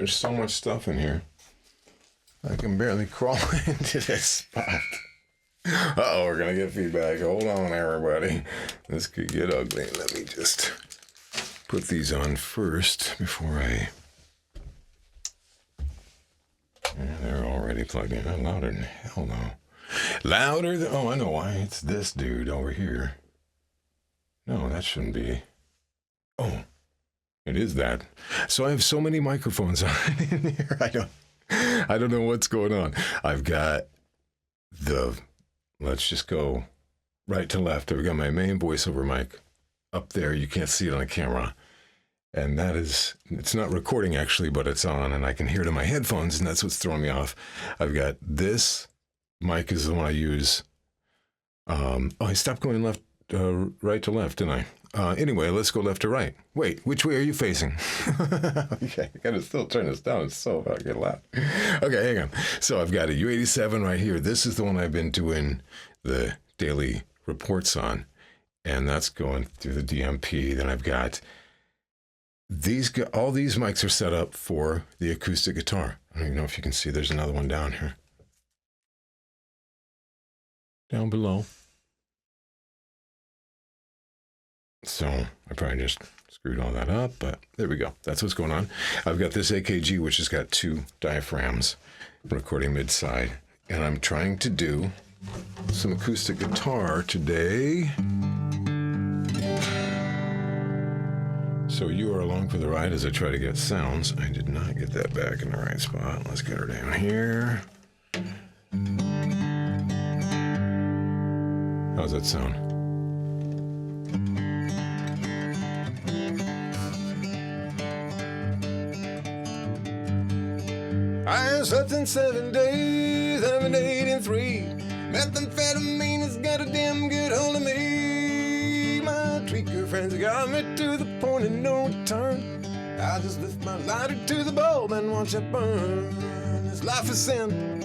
There's so much stuff in here. I can barely crawl into this spot. Uh-oh, we're going to get feedback. Hold on, everybody. This could get ugly. Let me just put these on first before I... Yeah, they're already plugged in. They're louder than hell, though. Louder than... Oh, I know why. It's this dude over here. No, that shouldn't be... Oh, it is that. So I have so many microphones on in here. I don't know what's going on. I've got the... Let's just go right to left. I've got my main voiceover mic up there. You can't see it on the camera. And that is, it's not recording actually, but it's on and I can hear it in my headphones and that's what's throwing me off. I've got this mic is the one I use. I stopped going right to left, didn't I? Anyway, let's go left to right. Wait, which way are you facing? Okay, I gotta still turn this down. It's so fucking loud. Okay, hang on. So I've got a U87 right here. This is the one I've been doing the daily reports on, and that's going through the DMP. Then I've got all these mics are set up for the acoustic guitar. I don't even know if you can see. There's another one down here. Down below. So I probably just screwed all that up, but there we go. That's what's going on. I've got this AKG, which has got 2 diaphragms, recording mid-side, and I'm trying to do some acoustic guitar today. So you are along for the ride as I try to get sounds. I did not get that back in the right spot. Let's get her down here. How's that sound? I slept in 7 days, I've been 8 in 3. Methamphetamine has got a damn good hold of me. My tweaker friends got me to the point of no return. I just lift my lighter to the bulb and watch it burn. This life is sin,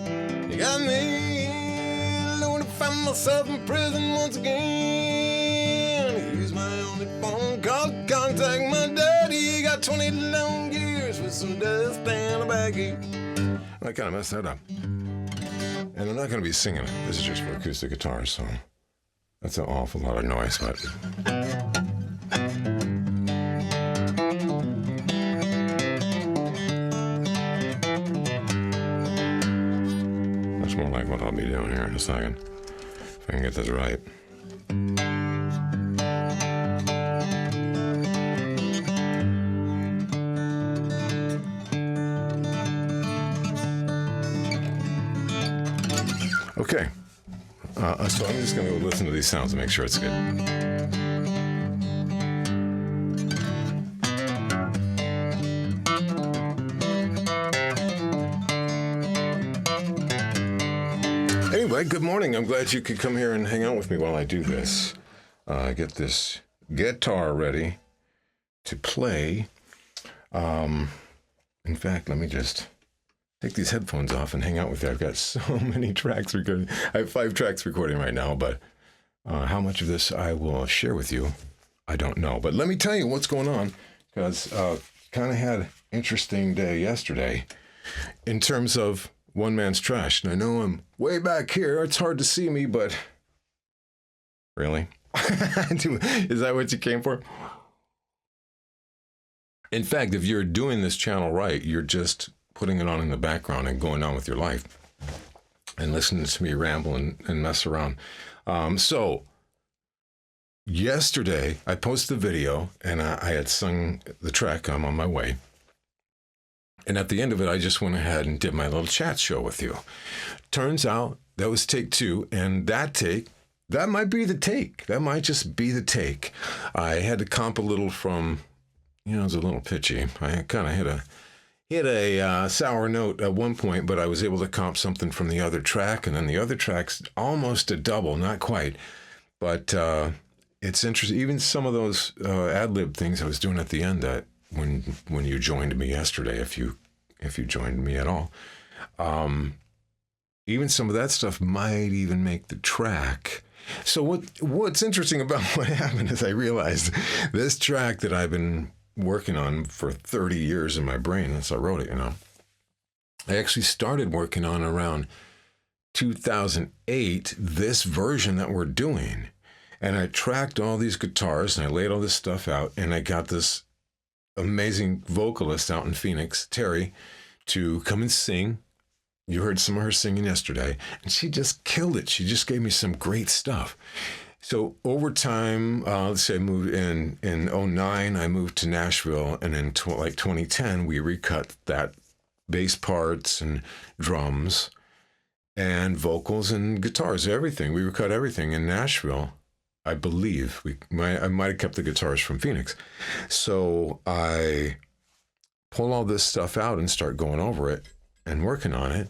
you got me. Lord, to find myself in prison once again. Use my only phone call to contact my daddy. He got 20 long years with some dust and a baggie. I kind of messed that up. And I'm not going to be singing it. This is just for acoustic guitar, so that's an awful lot of noise, but... That's more like what I'll be doing here in a second, if I can get this right. Okay, so I'm just going to go listen to these sounds and make sure it's good. Anyway, good morning. I'm glad you could come here and hang out with me while I do this. Get this guitar ready to play. In fact, let me just... take these headphones off and hang out with you. I've got so many tracks recording. I have 5 tracks recording right now, but how much of this I will share with you, I don't know. But let me tell you what's going on, because kind of had an interesting day yesterday in terms of one man's trash. And I know I'm way back here. It's hard to see me, but really? Is that what you came for? In fact, if you're doing this channel right, you're just putting it on in the background and going on with your life and listening to me ramble and mess around. So yesterday I posted the video and I had sung the track, I'm on my way. And at the end of it, I just went ahead and did my little chat show with you. Turns out that was take 2, and that might be the take. That might just be the take. I had to comp a little from, it was a little pitchy. I kind of hit a sour note at one point, but I was able to comp something from the other track, and then the other track's almost a double, not quite. But it's interesting. Even some of those ad-lib things I was doing at the end, that when you joined me yesterday, if you joined me at all, even some of that stuff might even make the track. So what's interesting about what happened is I realized this track that I've been working on for 30 years in my brain since I wrote it, you know. I actually started working on around 2008, this version that we're doing. And I tracked all these guitars and I laid all this stuff out, and I got this amazing vocalist out in Phoenix, Terry, to come and sing. You heard some of her singing yesterday, and she just killed it. She just gave me some great stuff. So over time, let's say I moved in 09, I moved to Nashville, and in 2010, we recut that bass parts and drums and vocals and guitars, everything. We recut everything in Nashville, I believe. I might have kept the guitars from Phoenix. So I pull all this stuff out and start going over it and working on it.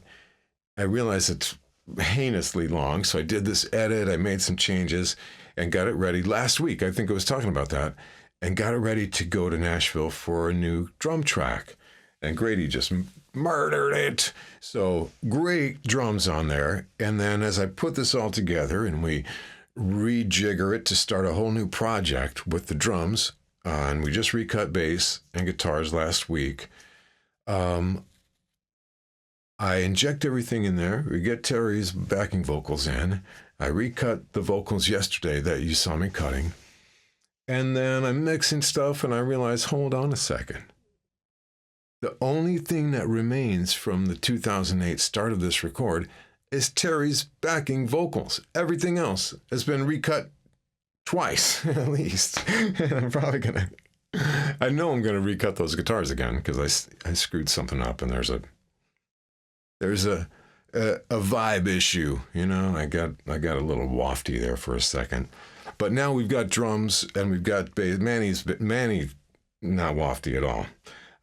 I realized it's heinously long, so I did this edit, I made some changes and got it ready last week. I think I was talking about that, and got it ready to go to Nashville for a new drum track. And Grady just murdered it. So great drums on there. And then as I put this all together and we rejigger it to start a whole new project with the drums, and we just recut bass and guitars last week, I inject everything in there. We get Terry's backing vocals in. I recut the vocals yesterday that you saw me cutting. And then I'm mixing stuff and I realize, hold on a second. The only thing that remains from the 2008 start of this record is Terry's backing vocals. Everything else has been recut twice, at least. And I'm probably going to, I know I'm going to recut those guitars again because I screwed something up, and there's a vibe issue, you know. I got a little wafty there for a second, but now we've got drums and we've got bass. Manny, not wafty at all.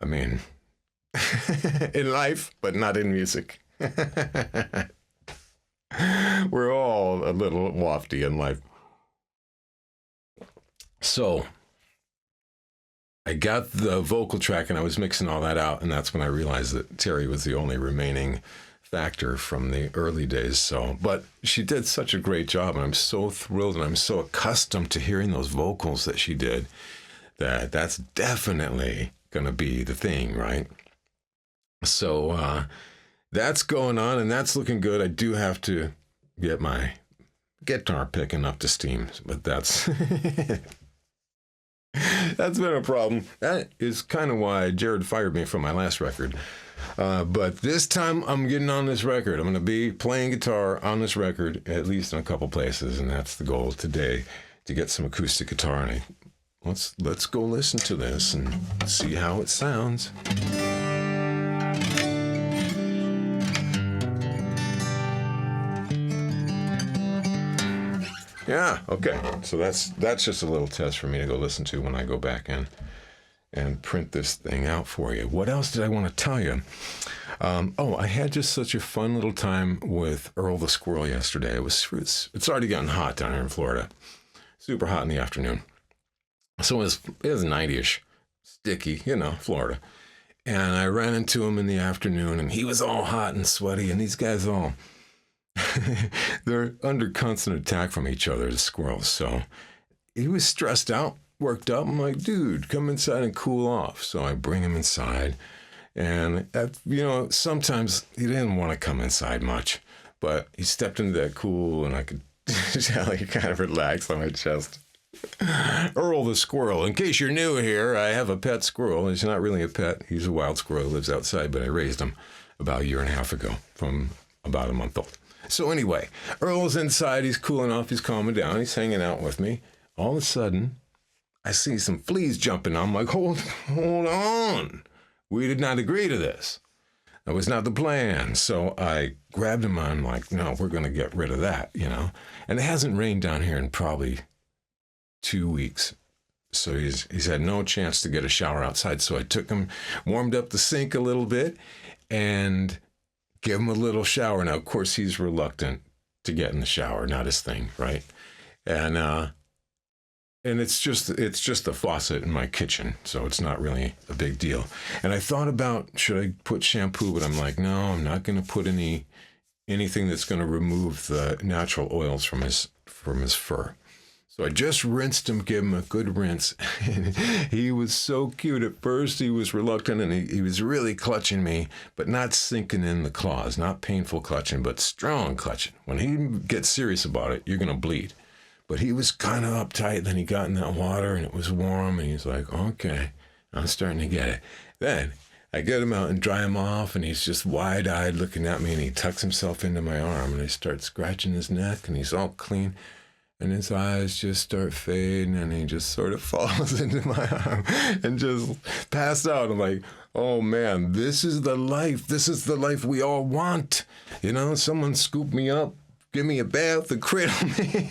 I mean, in life, but not in music. We're all a little wafty in life. So I got the vocal track and I was mixing all that out, and that's when I realized that Terry was the only remaining factor from the early days. So, but she did such a great job, and I'm so thrilled, and I'm so accustomed to hearing those vocals that she did, that's definitely going to be the thing, right? So that's going on, and that's looking good. I do have to get my guitar picking up to steam, but that's that's been a problem. That is kind of why Jared fired me from my last record. But this time I'm getting on this record. I'm going to be playing guitar on this record, at least in a couple places, and that's the goal today, to get some acoustic guitar. And let's go listen to this and see how it sounds. Yeah, okay. So that's just a little test for me to go listen to when I go back in and print this thing out for you. What else did I want to tell you? I had just such a fun little time with Earl the Squirrel yesterday. It's already gotten hot down here in Florida. Super hot in the afternoon. So it was 90-ish, sticky, you know, Florida. And I ran into him in the afternoon, and he was all hot and sweaty, and these guys all... they're under constant attack from each other, the squirrels. So he was stressed out, worked up. I'm like, dude, come inside and cool off. So I bring him inside, and sometimes he didn't want to come inside much, but he stepped into that cool, and I could tell he kind of relaxed on my chest. Earl the squirrel. In case you're new here, I have a pet squirrel. He's not really a pet. He's a wild squirrel who lives outside, but I raised him about a year and a half ago from about a month old. So anyway, Earl's inside, he's cooling off, he's calming down, he's hanging out with me. All of a sudden, I see some fleas jumping. I'm like, hold on. We did not agree to this. That was not the plan. So I grabbed him. I'm like, no, we're going to get rid of that, you know. And it hasn't rained down here in probably 2 weeks. So he's had no chance to get a shower outside. So I took him, warmed up the sink a little bit, and give him a little shower. Now, of course, he's reluctant to get in the shower, not his thing, right? And it's just the faucet in my kitchen, so it's not really a big deal. And I thought about, should I put shampoo? But I'm like, no, I'm not going to put anything that's going to remove the natural oils from his fur. So I just rinsed him, gave him a good rinse. He was so cute. At first, he was reluctant and he was really clutching me, but not sinking in the claws, not painful clutching, but strong clutching. When he gets serious about it, you're going to bleed. But he was kind of uptight. Then he got in that water and it was warm and he's like, okay, I'm starting to get it. Then I get him out and dry him off and he's just wide-eyed looking at me and he tucks himself into my arm and I start scratching his neck and he's all clean. And his eyes just start fading and he just sort of falls into my arm and just passed out. I'm like, oh man, this is the life. This is the life we all want. You know, someone scoop me up, give me a bath and cradle me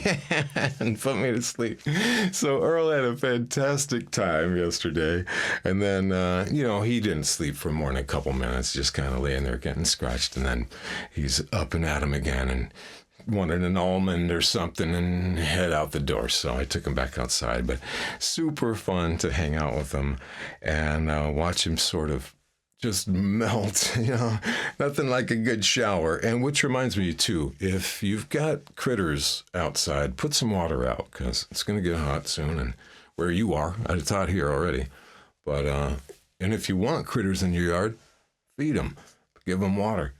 and put me to sleep. So Earl had a fantastic time yesterday. And then, he didn't sleep for more than a couple minutes, just kind of laying there getting scratched. And then he's up and at him again and wanted an almond or something and head out the door. So I took him back outside, but super fun to hang out with him and watch him sort of just melt, nothing like a good shower. And which reminds me too, if you've got critters outside, put some water out because it's going to get hot soon. And where you are, it's hot here already. But, and if you want critters in your yard, feed them, give them water.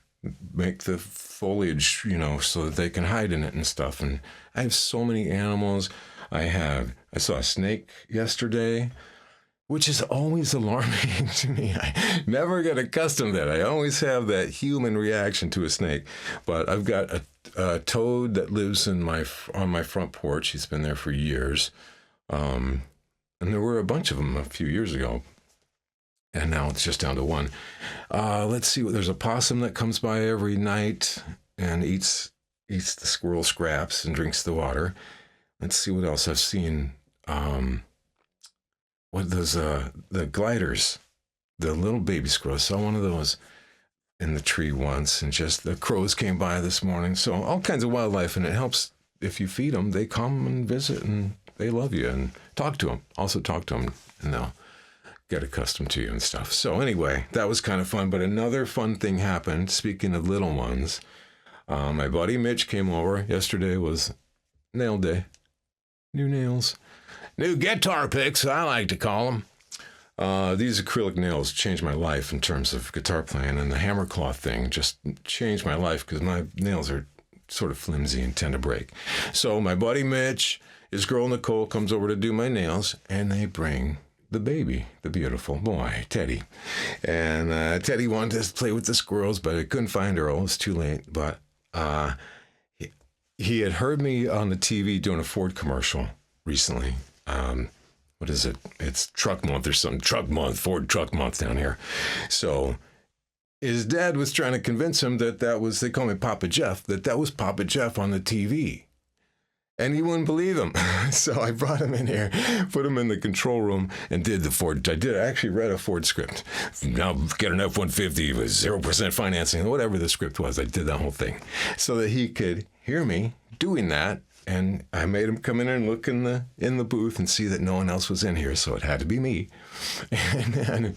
Make the foliage, so that they can hide in it and stuff. And I have so many animals. I saw a snake yesterday, which is always alarming to me. I never get accustomed to that. I always have that human reaction to a snake. But I've got a toad that lives on my front porch. He's been there for years. And there were a bunch of them a few years ago. And now it's just down to one. Let's see. There's a possum that comes by every night and eats the squirrel scraps and drinks the water. Let's see what else I've seen. The gliders, the little baby squirrels. Saw one of those in the tree once, and just the crows came by this morning. So all kinds of wildlife, and it helps if you feed them. They come and visit, and they love you. And talk to them. Also talk to them, and they'll get accustomed to you and stuff. So anyway, that was kind of fun. But another fun thing happened. Speaking of little ones, my buddy Mitch came over. Yesterday was nail day. New nails. New guitar picks, I like to call them. These acrylic nails changed my life in terms of guitar playing, and the hammer cloth thing just changed my life because my nails are sort of flimsy and tend to break. So my buddy Mitch, his girl Nicole comes over to do my nails, and they bring the baby, the beautiful boy, Teddy. And Teddy wanted to play with the squirrels, but I couldn't find Earl. It was too late. But he had heard me on the TV doing a Ford commercial recently. What is it? It's Truck Month or something. Truck Month, Ford Truck Month down here. So his dad was trying to convince him that was, they call me Papa Jeff, that was Papa Jeff on the TV. And he wouldn't believe him. So I brought him in here, put him in the control room, and did the Ford. I actually read a Ford script. Now get an F-150 with 0% financing, whatever the script was. I did that whole thing so that he could hear me doing that. And I made him come in and look in the booth and see that no one else was in here. So it had to be me. And then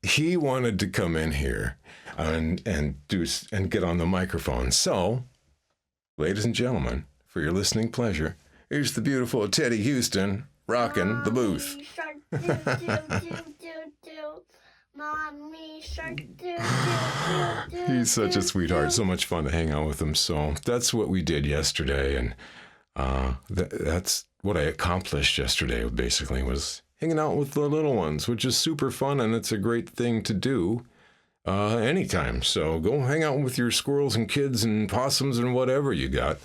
he wanted to come in here and get on the microphone. So, ladies and gentlemen, for your listening pleasure, here's the beautiful Teddy Houston rocking the booth. Mommy shark, He's such a sweetheart. So much fun to hang out with him. So that's what we did yesterday. And that's what I accomplished yesterday, basically, was hanging out with the little ones, which is super fun. And it's a great thing to do anytime. So go hang out with your squirrels and kids and possums and whatever you got,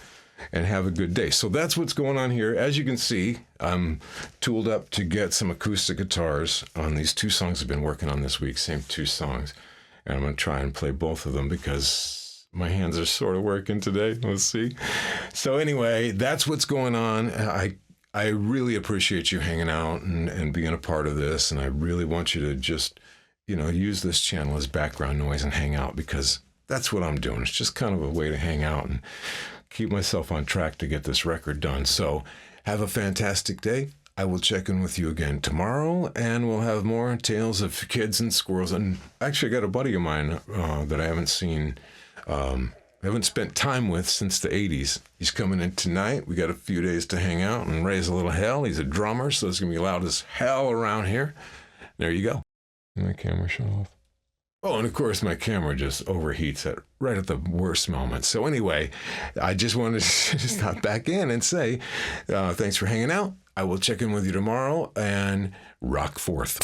and have a good day. So that's what's going on here. As you can see, I'm tooled up to get some acoustic guitars on these two songs I've been working on this week, same two songs. And I'm going to try and play both of them because my hands are sort of working today. Let's see. So anyway, that's what's going on. I really appreciate you hanging out and being a part of this. And I really want you to just, use this channel as background noise and hang out, because that's what I'm doing. It's just kind of a way to hang out and keep myself on track to get this record done. So have a fantastic day. I will check in with you again tomorrow, and we'll have more tales of kids and squirrels. And actually, I got a buddy of mine that I haven't seen I haven't spent time with since the 80s. He's coming in tonight. We got a few days to hang out and raise a little hell. He's a drummer, so it's going to be loud as hell around here. There you go. My camera shut off. Oh, and of course, my camera just overheats right at the worst moment. So anyway, I just wanted to stop back in and say thanks for hanging out. I will check in with you tomorrow and rock forth.